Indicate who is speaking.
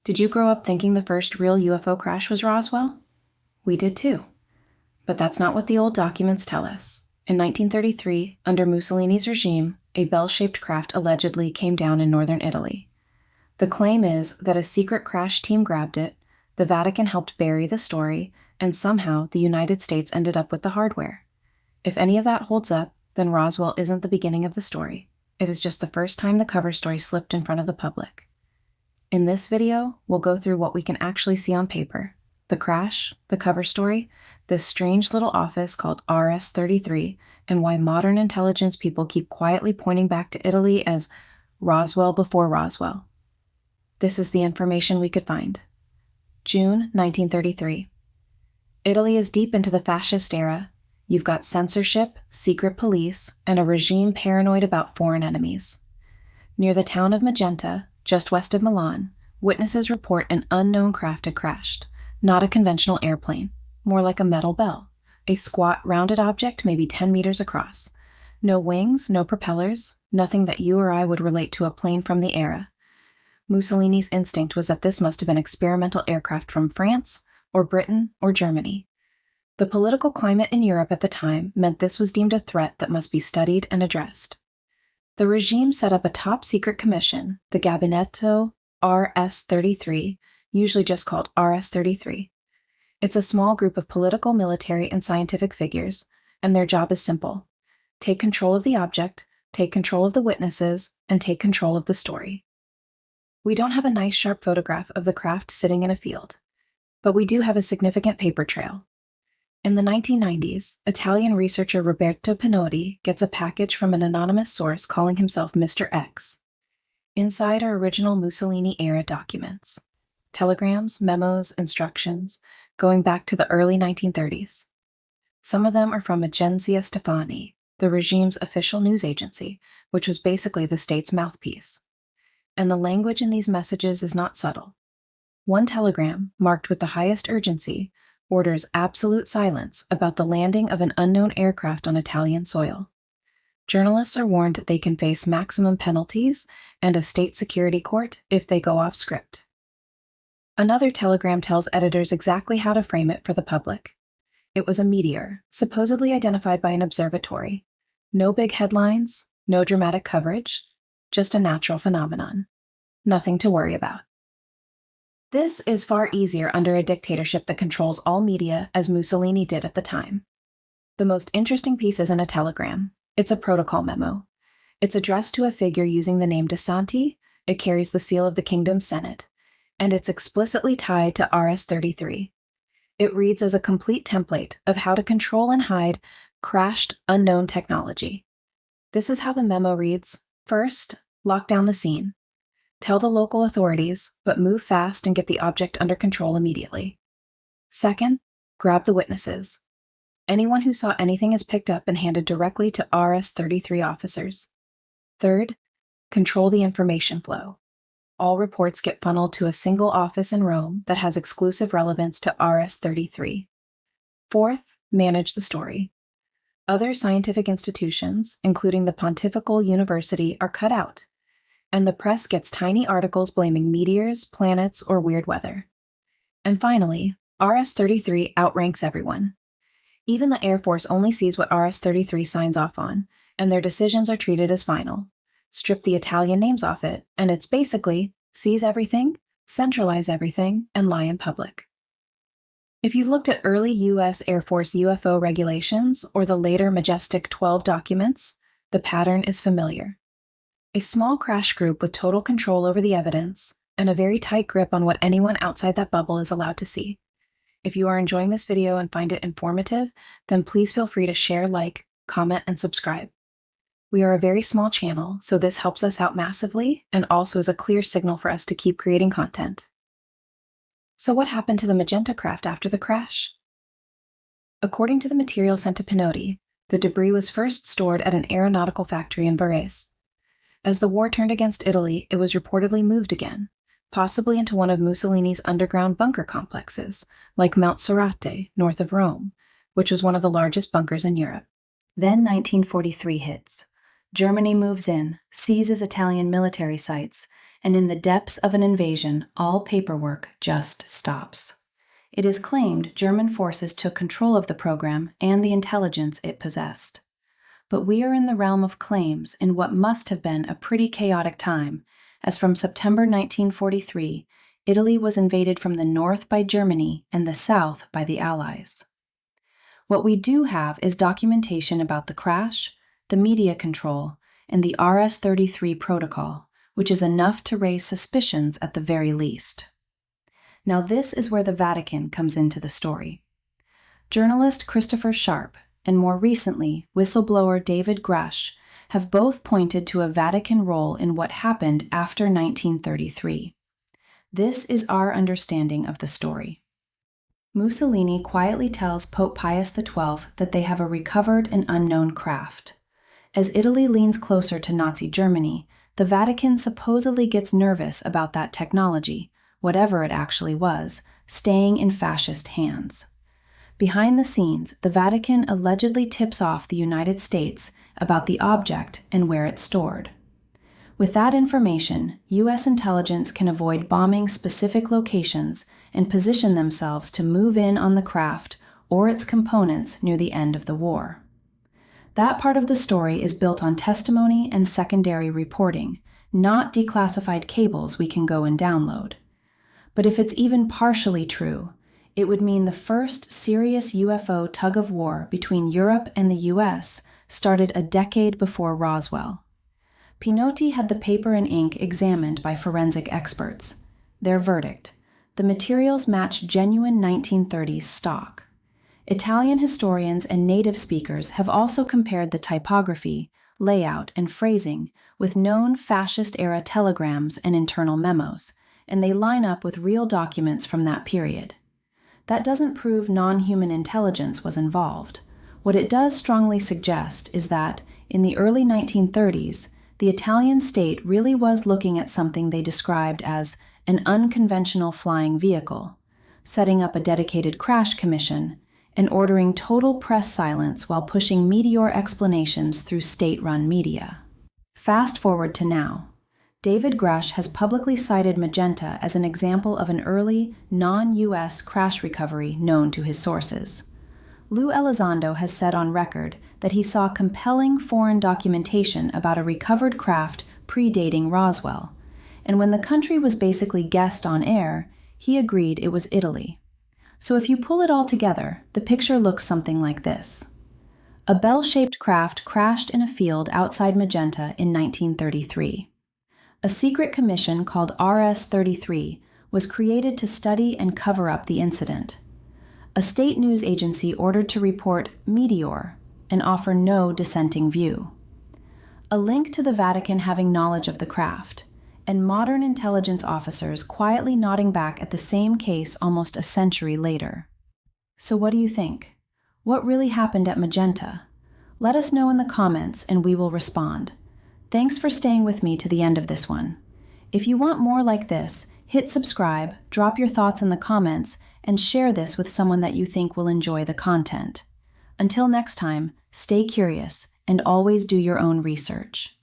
Speaker 1: Did you grow up thinking the first real UFO crash was Roswell? We did too. But that's not what the old documents tell us. In 1933, under Mussolini's regime, a bell-shaped craft allegedly came down in northern Italy. The claim is that a secret crash team grabbed it, the Vatican helped bury the story, and somehow the United States ended up with the hardware. If any of that holds up, then Roswell isn't the beginning of the story. It is just the first time the cover story slipped in front of the public. In this video, we'll go through what we can actually see on paper: the crash, the cover story, this strange little office called RS-33, and why modern intelligence people keep quietly pointing back to Italy as Roswell before Roswell. This is the information we could find. June 1933. Italy is deep into the fascist era. You've got censorship, secret police, and a regime paranoid about foreign enemies. Near the town of Magenta, just west of Milan, witnesses report an unknown craft had crashed, not a conventional airplane, more like a metal bell, a squat, rounded object maybe 10 meters across. No wings, no propellers, nothing that you or I would relate to a plane from the era. Mussolini's instinct was that this must have been experimental aircraft from France, or Britain, or Germany. The political climate in Europe at the time meant this was deemed a threat that must be studied and addressed. The regime set up a top-secret commission, the Gabinetto RS-33, usually just called RS-33. It's a small group of political, military, and scientific figures, and their job is simple: take control of the object, take control of the witnesses, and take control of the story. We don't have a nice, sharp photograph of the craft sitting in a field, but we do have a significant paper trail. In the 1990s, Italian researcher Roberto Pinotti gets a package from an anonymous source calling himself Mr. X. Inside are original Mussolini-era documents: telegrams, memos, instructions, going back to the early 1930s. Some of them are from Agenzia Stefani, the regime's official news agency, which was basically the state's mouthpiece. And the language in these messages is not subtle. One telegram, marked with the highest urgency, orders absolute silence about the landing of an unknown aircraft on Italian soil. Journalists are warned they can face maximum penalties and a state security court if they go off script. Another telegram tells editors exactly how to frame it for the public. It was a meteor, supposedly identified by an observatory. No big headlines, no dramatic coverage, just a natural phenomenon. Nothing to worry about. This is far easier under a dictatorship that controls all media, as Mussolini did at the time. The most interesting piece isn't a telegram. It's a protocol memo. It's addressed to a figure using the name De Santi, it carries the seal of the Kingdom's Senate, and it's explicitly tied to RS-33. It reads as a complete template of how to control and hide crashed, unknown technology. This is how the memo reads: first, lock down the scene. Tell the local authorities, but move fast and get the object under control immediately. Second, grab the witnesses. Anyone who saw anything is picked up and handed directly to RS-33 officers. Third, control the information flow. All reports get funneled to a single office in Rome that has exclusive relevance to RS-33. Fourth, manage the story. Other scientific institutions, including the Pontifical University, are cut out, and the press gets tiny articles blaming meteors, planets, or weird weather. And finally, RS-33 outranks everyone. Even the Air Force only sees what RS-33 signs off on, and their decisions are treated as final. Strip the Italian names off it, and it's basically seize everything, centralize everything, and lie in public. If you've looked at early U.S. Air Force UFO regulations or the later majestic 12 documents, the pattern is familiar. A small crash group with total control over the evidence, and a very tight grip on what anyone outside that bubble is allowed to see. If you are enjoying this video and find it informative, then please feel free to share, like, comment, and subscribe. We are a very small channel, so this helps us out massively and also is a clear signal for us to keep creating content. So what happened to the Magenta craft after the crash? According to the material sent to Pinotti, the debris was first stored at an aeronautical factory in Varese. As the war turned against Italy, it was reportedly moved again, possibly into one of Mussolini's underground bunker complexes, like Mount Sorate, north of Rome, which was one of the largest bunkers in Europe.
Speaker 2: Then 1943 hits. Germany moves in, seizes Italian military sites,
Speaker 1: and in the depths of an invasion, all paperwork just stops. It is claimed German forces took control of the program and the intelligence it possessed. But we are in the realm of claims in what must have been a pretty chaotic time, as from September 1943, Italy was invaded from the north by Germany and the south by the Allies. What we do have is documentation about the crash, the media control, and the RS-33 protocol, which is enough to raise suspicions at the very least. Now this is where the Vatican comes into the story. Journalist Christopher Sharp and more recently whistleblower David Grush have both pointed to a Vatican role in what happened after 1933. This is our understanding of the story. Mussolini quietly tells Pope Pius XII that they have a recovered and unknown craft. As Italy leans closer to Nazi Germany, the Vatican supposedly gets nervous about that technology, whatever it actually was, staying in fascist hands. Behind the scenes, the Vatican allegedly tips off the United States about the object and where it's stored. With that information, U.S. intelligence can avoid bombing specific locations and position themselves to move in on the craft or its components near the end of the war. That part of the story is built on testimony and secondary reporting, not declassified cables we can go and download. But if it's even partially true, it would mean the first serious UFO tug-of-war between Europe and the U.S. started a decade before Roswell. Pinotti had the paper and ink examined by forensic experts. Their verdict: the materials match genuine 1930s stock. Italian historians and native speakers have also compared the typography, layout, and phrasing with known fascist-era telegrams and internal memos, and they line up with real documents from that period. That doesn't prove non-human intelligence was involved. What it does strongly suggest is that, in the early 1930s, the Italian state really was looking at something they described as an unconventional flying vehicle, setting up a dedicated crash commission, and ordering total press silence while pushing meteor explanations through state-run media. Fast forward to now. David Grush has publicly cited Magenta as an example of an early, non-U.S. crash recovery known to his sources. Lou Elizondo has said on record that he saw compelling foreign documentation about a recovered craft predating Roswell, and when the country was basically guessed on air, he agreed it was Italy. So if you pull it all together, the picture looks something like this. A bell-shaped craft crashed in a field outside Magenta in 1933. A secret commission called RS-33 was created to study and cover up the incident. A state news agency ordered to report meteor and offer no dissenting view. A link to the Vatican having knowledge of the craft, and modern intelligence officers quietly nodding back at the same case almost a century later. So what do you think? What really happened at Magenta? Let us know in the comments and we will respond. Thanks for staying with me to the end of this one. If you want more like this, hit subscribe, drop your thoughts in the comments, and share this with someone that you think will enjoy the content. Until next time, stay curious and always do your own research.